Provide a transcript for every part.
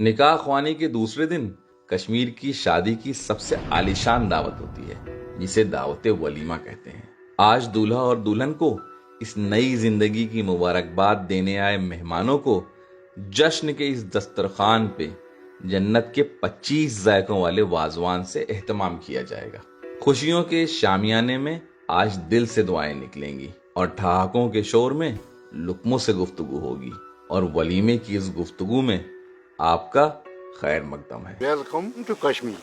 निकाह ख्वानी के दूसरे दिन कश्मीर की शादी की सबसे आलीशान दावत होती है, जिसे दावते वलीमा कहते हैं। आज दूल्हा और दुल्हन को इस नई जिंदगी की मुबारकबाद देने आए मेहमानों को जश्न के इस दस्तरखान पे जन्नत के 25 जायकों वाले वाजवान से एहतमाम किया जाएगा। खुशियों के शामियाने में आज दिल से दुआएं निकलेंगी और ठहाकों के शोर में लुक्मों से गुफ्तगू होगी, और वलीमे की इस गुफ्तगू में आपका खैर मकदम है। Welcome to Kashmir.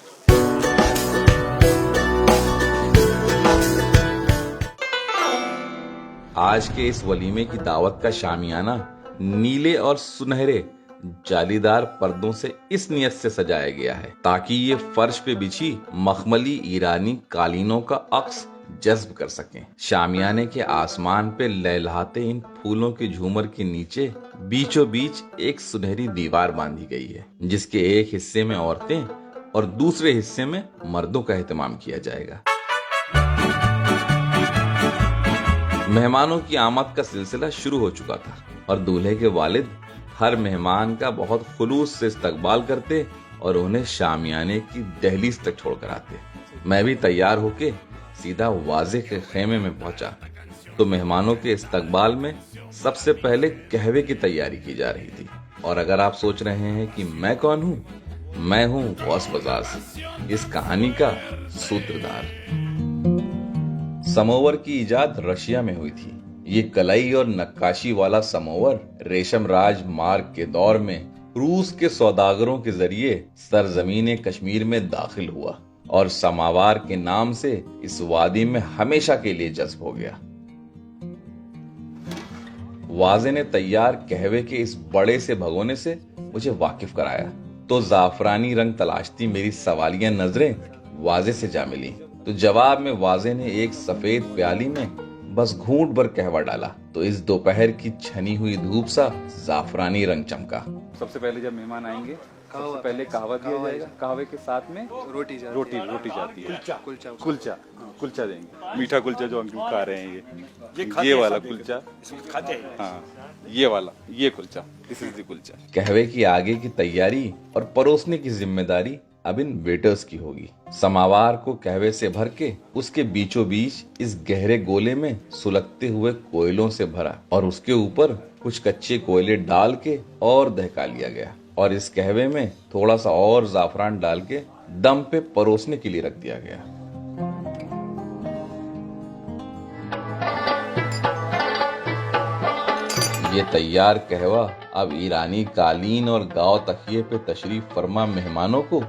आज के इस वलीमे की दावत का शामियाना नीले और सुनहरे जालीदार पर्दों से इस नियत से सजाया गया है ताकि ये फर्श पे बिछी मखमली ईरानी कालीनों का अक्स जज्ब कर सकें। शामियाने के आसमान पे लहलहाते इन फूलों के झूमर के नीचे बीचों बीच एक सुनहरी दीवार बांधी गई है, जिसके एक हिस्से में औरतें और दूसरे हिस्से में मर्दों का एहतमाम किया जाएगा। मेहमानों की आमद का सिलसिला शुरू हो चुका था और दूल्हे के वालिद हर मेहमान का बहुत खुलूस से इस्तकबाल करते और उन्हें शामियाने की दहलीज तक छोड़कर आते। मैं भी तैयार होके सीधा वाजे के खेमे में पहुंचा तो मेहमानों के इस्तकबाल में सबसे पहले कहवे की तैयारी की जा रही थी। और अगर आप सोच रहे हैं कि मैं कौन हूं, मैं हूं गौस बजाज, इस कहानी का सूत्रधार। समोवर की इजाद रशिया में हुई थी। ये कलाई और नक्काशी वाला समोवर रेशम राज मार्ग के दौर में रूस के सौदागरों के जरिए सरजमीन कश्मीर में दाखिल हुआ और समावार के नाम से इस वादी में हमेशा के लिए जज्ब हो गया। वाजे ने तैयार कहवे के इस बड़े से भगोने से मुझे वाकिफ कराया तो जाफरानी रंग तलाशती मेरी सवालिया नजरें वाजे से जा मिली। तो जवाब में वाजे ने एक सफेद प्याली में बस घूंट भर कहवा डाला तो इस दोपहर की छनी हुई धूप सा जाफरानी रंग चमका। सबसे पहले जब मेहमान आएंगे सबसे पहले कहवा दिया जाएगा। कहवे के साथ में रोटी जाती है, कुलचा देंगे, मीठा कुलचा जो हम खा रहे हैं ये वाला कुलचा खाते हैं। हाँ, ये kulcha, this is the kulcha. कहवे की आगे की तैयारी और परोसने की जिम्मेदारी अब इन वेटर्स की होगी। समावार को कहवे से भर के उसके बीचों बीच इस गहरे गोले में सुलगते हुए कोयलों से भरा और उसके ऊपर कुछ कच्चे कोयले डाल के और दहका लिया गया और इस कहवे में थोड़ा सा और जाफरान डाल के दम पे परोसने के लिए रख दिया गया। ये तैयार कहवा अब ईरानी कालीन और गांव तकिए पे तशरीफ फरमा मेहमानों को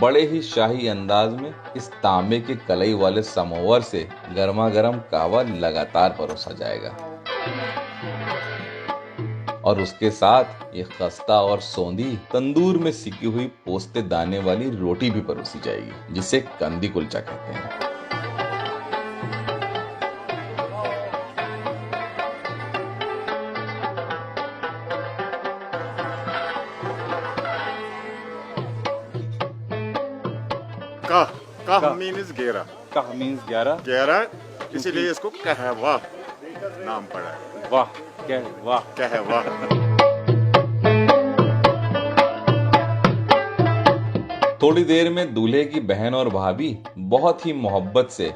बड़े ही शाही अंदाज में इस तांबे के कलई वाले समोवर से गर्मा गर्म कहवा लगातार परोसा जाएगा और उसके साथ ये खस्ता और सौंधी तंदूर में सिकी हुई पोस्ते दाने वाली रोटी भी परोसी जाएगी, जिसे कंदी कुलचा कहते हैं। कह मीन्स 11। कह मीन्स 11 इसीलिए इसको कहवा नाम पड़ा है। वाह, कहवा। थोड़ी देर में दूल्हे की बहन और भाभी बहुत ही मोहब्बत से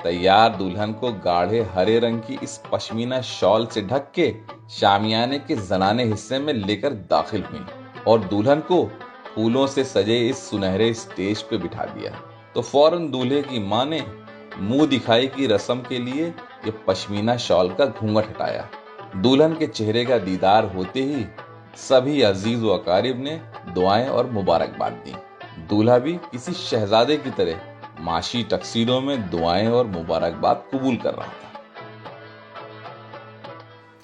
तैयार दुल्हन को गाढ़े हरे रंग की इस पश्मीना शॉल से ढक के शामियाने के जनाने हिस्से में लेकर दाखिल हुई और दुल्हन को फूलों से सजे इस सुनहरे स्टेज पे बिठा दिया। तो फौरन दूल्हे की मां ने मुंह दिखाई की रस्म के लिए ये पश्मीना शॉल का घूंघट हटाया। दुल्हन के चेहरे का दीदार होते ही सभी अजीज व अकारिब ने दुआएं और मुबारकबाद दी। दूल्हा भी किसी शहजादे की तरह माशी टक्सीडो में दुआएं और मुबारकबाद कबूल कर रहा था।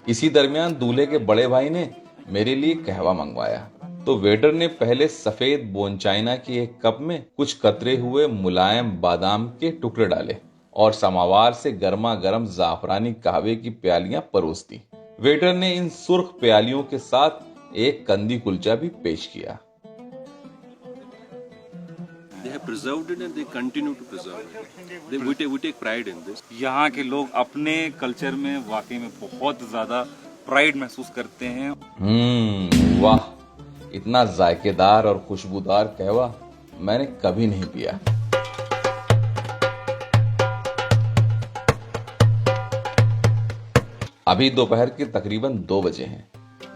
इसी दरमियान दूल्हे के बड़े भाई ने मेरे लिए कहवा मंगवाया तो वेटर ने पहले सफेद बोनचाइना के एक कप में कुछ कतरे हुए मुलायम बादाम के टुकड़े डाले और समावार से गर्मा गर्म जाफरानी कहवे की प्यालियां परोस दी। वेटर ने इन सुर्ख प्यालियों के साथ एक कंदी कुलचा भी पेश किया। They have preserved it and they continue to preserve it. We take pride in this. यहाँ के लोग अपने कल्चर में वाकई में बहुत ज्यादा प्राइड महसूस करते हैं। वाह, इतना जायकेदार और खुशबूदार कहवा मैंने कभी नहीं पिया। अभी दोपहर के तकरीबन 2 बजे हैं।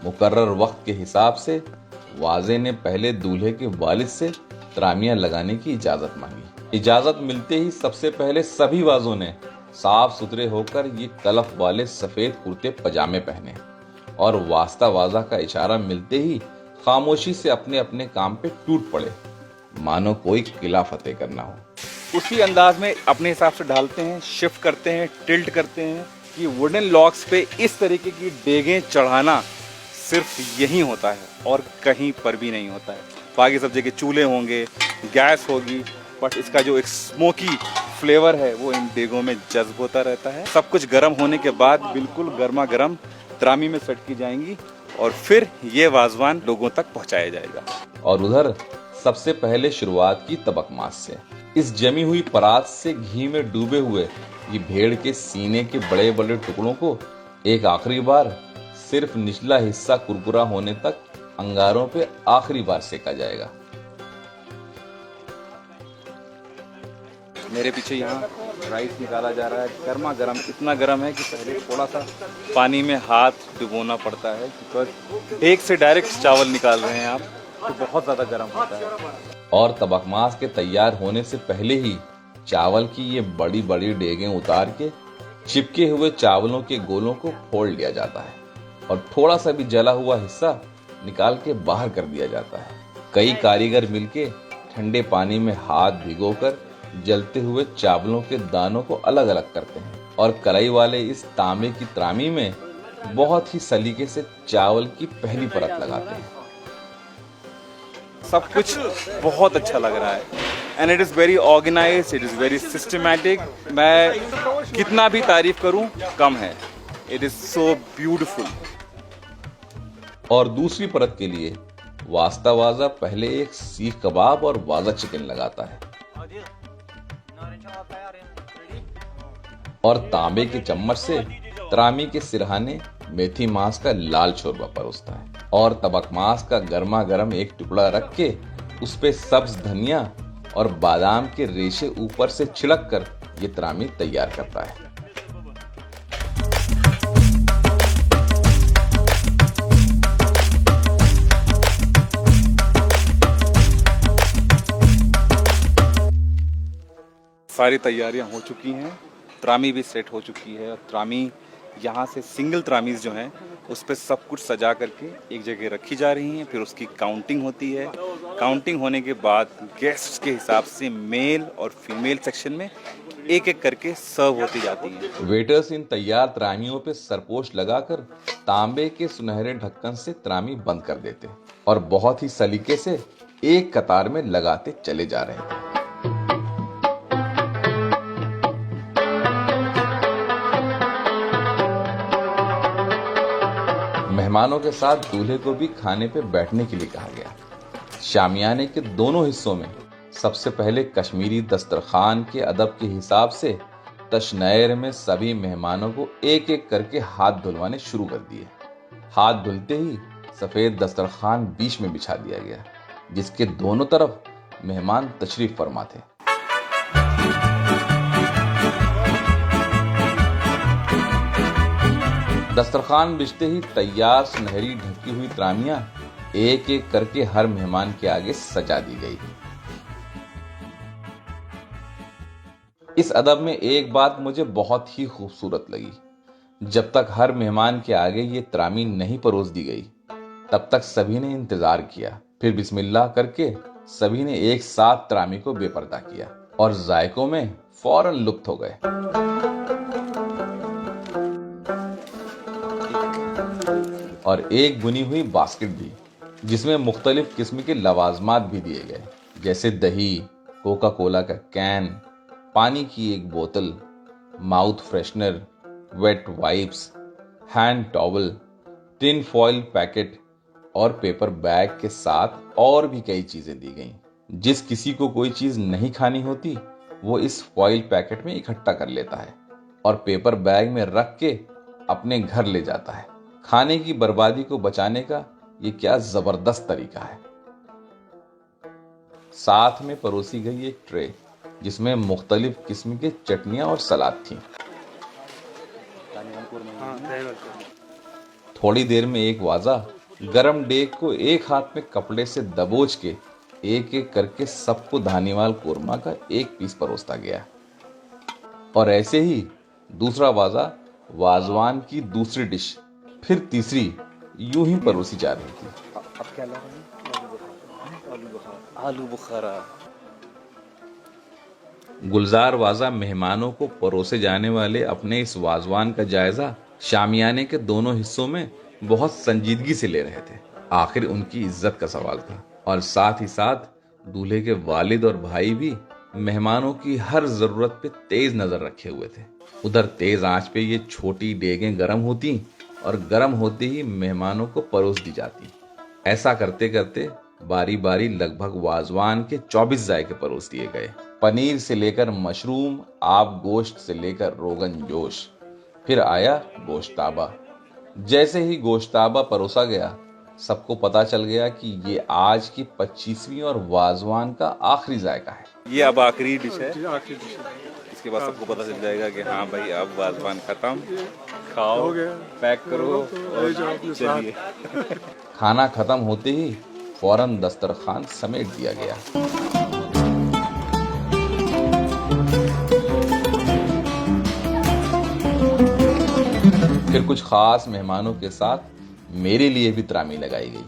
मुकर्रर वक्त के हिसाब से वाजे ने पहले दूल्हे के वालिद से त्रामियां लगाने की इजाजत मांगी। इजाजत मिलते ही सबसे पहले सभी वाजों ने साफ सुथरे होकर ये कलफ वाले सफेद कुर्ते पजामे पहने और वास्ता वाजा का इशारा मिलते ही खामोशी से अपने अपने काम पे टूट पड़े, मानो कोई किला फतेह करना हो। उसी अंदाज में अपने हिसाब से ढालते हैं, शिफ्ट करते हैं, टिल्ट करते हैं कि वुडन लॉक्स पे इस तरीके की डेगें चढ़ाना सिर्फ यही होता है और कहीं पर भी नहीं होता है। बाकी सब जगह चूल्हे होंगे, गैस होगी, बट इसका जो एक स्मोकी फ्लेवर है वो इन डेगों में जज्ब होता रहता है। सब कुछ गर्म होने के बाद बिल्कुल गर्मा गर्म त्रामी में सेट की जाएंगी और फिर ये वाजवान लोगों तक पहुंचाया जाएगा। और उधर सबसे पहले शुरुआत की तबकमास से। इस जमी हुई परात से घी में डूबे हुए ये भेड़ के सीने के बड़े बड़े टुकड़ों को एक आखिरी बार सिर्फ निचला हिस्सा कुरकुरा होने तक अंगारों पे आखिरी बार सेका जाएगा। मेरे पीछे यहाँ राइस निकाला जा रहा है, गर्मा गर्म। इतना गर्म है कि पहले थोड़ा सा पानी में हाथ डुबोना पड़ता है, बिकॉज डेग से डायरेक्ट चावल निकाल रहे हैं आप, तो बहुत ज़्यादा गर्म होता है। और तबकमास के तैयार होने से पहले ही चावल की ये बड़ी बड़ी डेगें उतार के चिपके हुए चावलों के गोलों को फोड़ लिया जाता है और थोड़ा सा भी जला हुआ हिस्सा निकाल के बाहर कर दिया जाता है। कई कारीगर मिलके ठंडे पानी में हाथ भिगोकर जलते हुए चावलों के दानों को अलग अलग करते हैं और कढ़ाई वाले इस तांबे की त्रामी में बहुत ही सलीके से चावल की पहली परत लगाते हैं। सब कुछ बहुत अच्छा लग रहा है and it is very organised, it is very systematic. मैं कितना भी तारीफ करूं कम है। It is so beautiful. और दूसरी परत के लिए वास्ता वाजा पहले एक सीख कबाब और वाजा चिकन लगाता है और तांबे के चम्मच से त्रामी के सिरहाने मेथी मांस का लाल शोरबा परोसता है और तबकमास का गर्मा गर्म एक टुकड़ा रख के उस पे सब्ज धनिया और बादाम के रेशे ऊपर से छिड़क कर ये त्रामी तैयार करता है। सारी तैयारियां हो चुकी हैं, त्रामी भी सेट हो चुकी है और त्रामी यहाँ से सिंगल त्रामीज जो हैं उस पर सब कुछ सजा करके एक जगह रखी जा रही हैं। फिर उसकी काउंटिंग होती है। काउंटिंग होने के बाद गेस्ट्स के हिसाब से मेल और फीमेल सेक्शन में एक एक करके सर्व होती जाती हैं। वेटर्स इन तैयार त्रामियों पे सरपोश लगाकर तांबे के सुनहरे ढक्कन से त्रामी बंद कर देते और बहुत ही सलीके से एक कतार में लगाते चले जा रहे थे। मेहमानों के साथ दूल्हे को भी खाने पे बैठने के लिए कहा गया। शामियाने के दोनों हिस्सों में सबसे पहले कश्मीरी दस्तरखान के अदब के हिसाब से तशनैर में सभी मेहमानों को एक एक करके हाथ धुलवाने शुरू कर दिए। हाथ धुलते ही सफेद दस्तरखान बीच में बिछा दिया गया, जिसके दोनों तरफ मेहमान तशरीफ फरमा थे। दस्तरखान बिछते ही तैयार सुनहरी ढकी हुई त्रामियां एक एक करके हर मेहमान के आगे सजा दी गई। इस अदब में एक बात मुझे बहुत ही खूबसूरत लगी। जब तक हर मेहमान के आगे ये त्रामी नहीं परोस दी गई, तब तक सभी ने इंतजार किया। फिर बिस्मिल्लाह करके सभी ने एक साथ त्रामी को बेपर्दा किया और जायकों में फौरन लुप्त हो गए। और एक बुनी हुई बास्केट भी, जिसमें मुख्तलिफ किस्म के लवाजमात भी दिए गए, जैसे दही, कोका कोला का कैन, पानी की एक बोतल, mouth freshener, wet wipes, hand towel, tin foil packet और पेपर बैग के साथ और भी कई चीजें दी गईं। जिस किसी को कोई चीज नहीं खानी होती वो इस फॉइल पैकेट में इकट्ठा कर लेता है और पेपर बैग में रख के अपने घर ले जाता है। खाने की बर्बादी को बचाने का ये क्या जबरदस्त तरीका है। साथ में परोसी गई एक ट्रे जिसमें मुख्तलिफ किस्म के चटनियां और सलाद थी। थोड़ी देर में एक वाजा गरम डेग को एक हाथ में कपड़े से दबोच के एक एक करके सबको धानीवाल कोरमा का एक पीस परोसता गया। और ऐसे ही दूसरा वाजा वाजवान की दूसरी डिश, फिर तीसरी, यूं ही परोसी जा रही थी। अब क्या ला रहे हैं? आलू बुखारा। गुलजार वाजा मेहमानों को परोसे जाने वाले अपने इस वाजवान का जायजा शामियाने के दोनों हिस्सों में बहुत संजीदगी से ले रहे थे। आखिर उनकी इज्जत का सवाल था और साथ ही साथ दूल्हे के वालिद और भाई भी मेहमानों की हर जरूरत पे तेज नजर रखे हुए थे। उधर तेज आंच पे ये छोटी डेगें गर्म होती और गर्म होते ही मेहमानों को परोस दी जाती। ऐसा करते करते बारी बारी लगभग वाजवान के 24 जायके परोस दिए गए। पनीर से लेकर मशरूम, आब गोश्त से लेकर रोगन जोश, फिर आया गोश्ताबा। जैसे ही गोश्ताबा परोसा गया, सबको पता चल गया कि ये आज की 25वीं और वाजवान का आखिरी जायका है। ये अब आखिरी डिश है। इसके बाद सबको पता चल जाएगा कि हाँ भाई अब वाजवान खत्म, खाओ, पैक करो और चलिए। खाना खत्म होते ही फौरन दस्तरखान समेट दिया गया। फिर कुछ खास मेहमानों के साथ मेरे लिए भी त्रामी लगाई गई।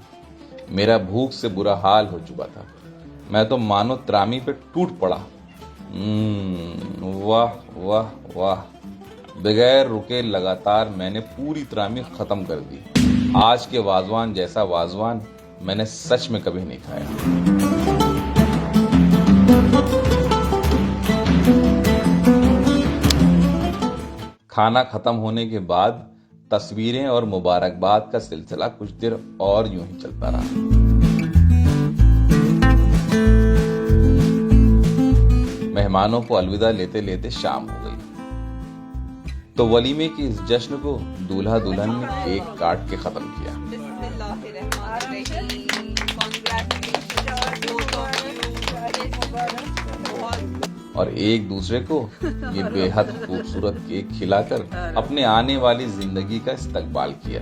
मेरा भूख से बुरा हाल हो चुका था। मैं तो मानो त्रामी पे टूट पड़ा। वाह वाह वाह, बगैर रुके लगातार मैंने पूरी त्रामी खत्म कर दी। आज के वाजवान जैसा वाजवान मैंने सच में कभी नहीं खाया। खाना खत्म होने के बाद तस्वीरें और मुबारकबाद का सिलसिला कुछ देर और यूं ही चलता रहा। मेहमानों को अलविदा लेते लेते शाम हो गई, तो वलीमे की इस जश्न को दूल्हा दुल्हन ने केक काट के खत्म किया। और एक दूसरे को ये बेहद खूबसूरत केक खिलाकर अपने आने वाली जिंदगी का इस्तकबाल किया।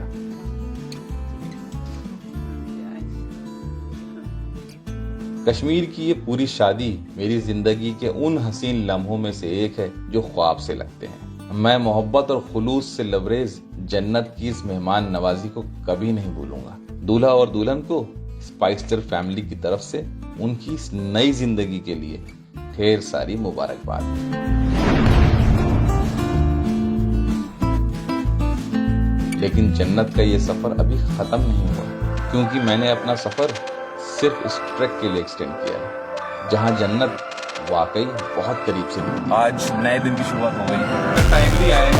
कश्मीर की ये पूरी शादी मेरी जिंदगी के उन हसीन लम्हों में से एक है जो ख्वाब से लगते हैं। मैं मोहब्बत और खुलूस से लबरेज जन्नत की इस मेहमान नवाजी को कभी नहीं भूलूंगा। दूल्हा और दुल्हन को स्पाइसर फैमिली की तरफ से उनकी इस नई जिंदगी के लिए ढेर सारी मुबारकबाद। लेकिन जन्नत का ये सफर अभी खत्म नहीं हुआ, क्योंकि मैंने अपना सफर सिर्फ इस ट्रैक के लिए एक्सटेंड किया है, जहां जन्नत वाकई बहुत करीब से मिलती है। आज नए दिन की शुरुआत हो गई है। टाइमली आए